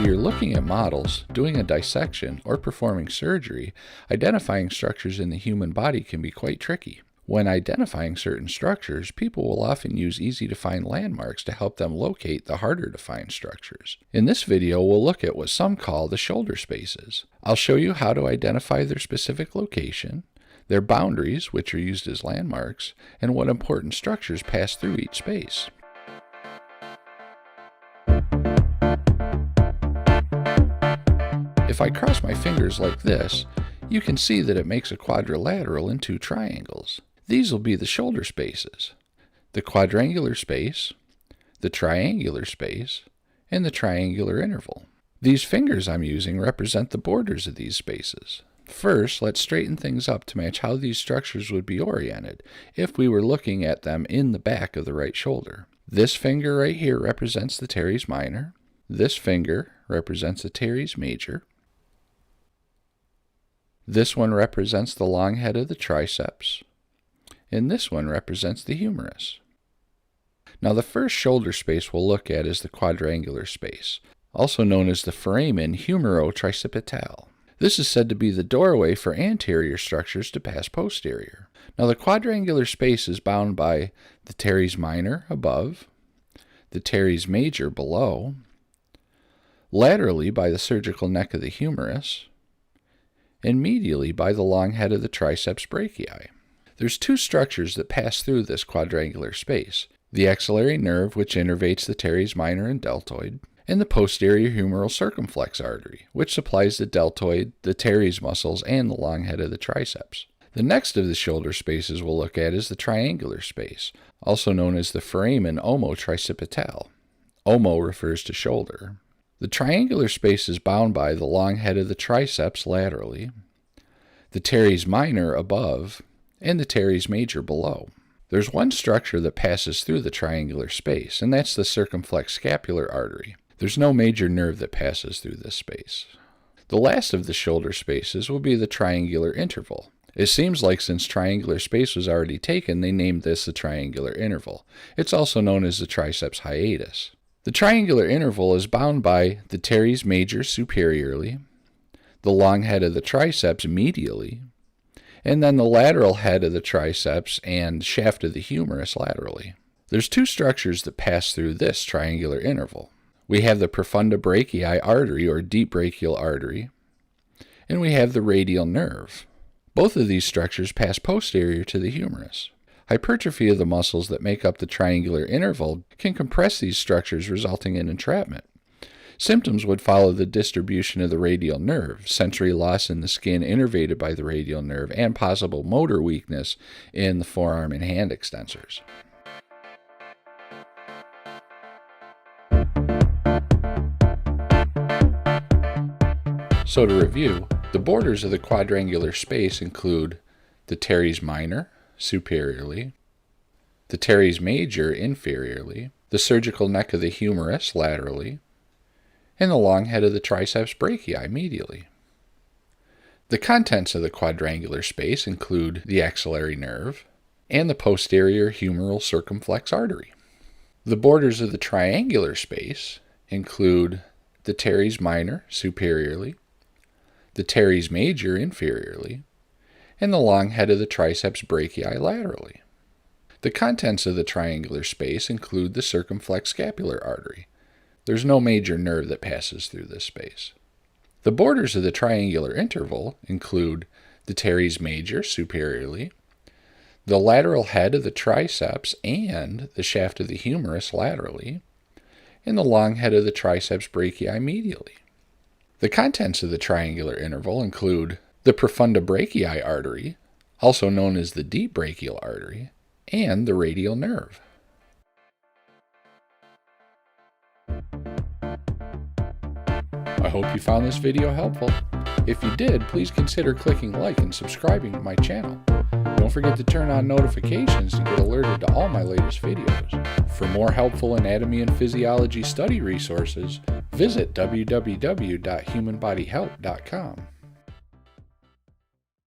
you're looking at models, doing a dissection, or performing surgery, identifying structures in the human body can be quite tricky. When identifying certain structures, people will often use easy-to-find landmarks to help them locate the harder-to-find structures. In this video, we'll look at what some call the shoulder spaces. I'll show you how to identify their specific location, their boundaries, which are used as landmarks, and what important structures pass through each space. If I cross my fingers like this, you can see that it makes a quadrilateral in two triangles. These will be the shoulder spaces: the quadrangular space, the triangular space, and the triangular interval. These fingers I'm using represent the borders of these spaces. First, let's straighten things up to match how these structures would be oriented if we were looking at them in the back of the right shoulder. This finger right here represents the teres minor. This finger represents the teres major. This one represents the long head of the triceps, and this one represents the humerus. Now the first shoulder space we'll look at is the quadrangular space, also known as the foramen humero-tricipital. This is said to be the doorway for anterior structures to pass posterior. Now the quadrangular space is bound by the teres minor above, the teres major below, laterally by the surgical neck of the humerus, and medially by the long head of the triceps brachii. There's two structures that pass through this quadrangular space: the axillary nerve, which innervates the teres minor and deltoid, and the posterior humeral circumflex artery, which supplies the deltoid, the teres muscles, and the long head of the triceps. The next of the shoulder spaces we'll look at is the triangular space, also known as the foramen omotricipital. Omo refers to shoulder. The triangular space is bound by the long head of the triceps laterally, the teres minor above, and the teres major below. There's one structure that passes through the triangular space, and that's the circumflex scapular artery. There's no major nerve that passes through this space. The last of the shoulder spaces will be the triangular interval. It seems like since triangular space was already taken, they named this the triangular interval. It's also known as the triceps hiatus. The triangular interval is bound by the teres major superiorly, the long head of the triceps medially, and then the lateral head of the triceps and shaft of the humerus laterally. There's two structures that pass through this triangular interval. We have the Profunda brachii artery, or deep brachial artery, and we have the radial nerve. Both of these structures pass posterior to the humerus. Hypertrophy of the muscles that make up the triangular interval can compress these structures, resulting in entrapment. Symptoms would follow the distribution of the radial nerve, sensory loss in the skin innervated by the radial nerve, and possible motor weakness in the forearm and hand extensors. So to review, the borders of the quadrangular space include the teres minor superiorly, the teres major inferiorly, the surgical neck of the humerus laterally, and the long head of the triceps brachii medially. The contents of the quadrangular space include the axillary nerve and the posterior humeral circumflex artery. The borders of the triangular space include the teres minor superiorly, the teres major inferiorly, and the long head of the triceps brachii laterally. The contents of the triangular space include the circumflex scapular artery. There's no major nerve that passes through this space. The borders of the triangular interval include the teres major superiorly, the lateral head of the triceps and the shaft of the humerus laterally, and the long head of the triceps brachii medially. The contents of the triangular interval include the Profunda brachii artery, also known as the deep brachial artery, and the radial nerve. I hope you found this video helpful. If you did, please consider clicking like and subscribing to my channel. Don't forget to turn on notifications to get alerted to all my latest videos. For more helpful anatomy and physiology study resources, visit www.humanbodyhelp.com.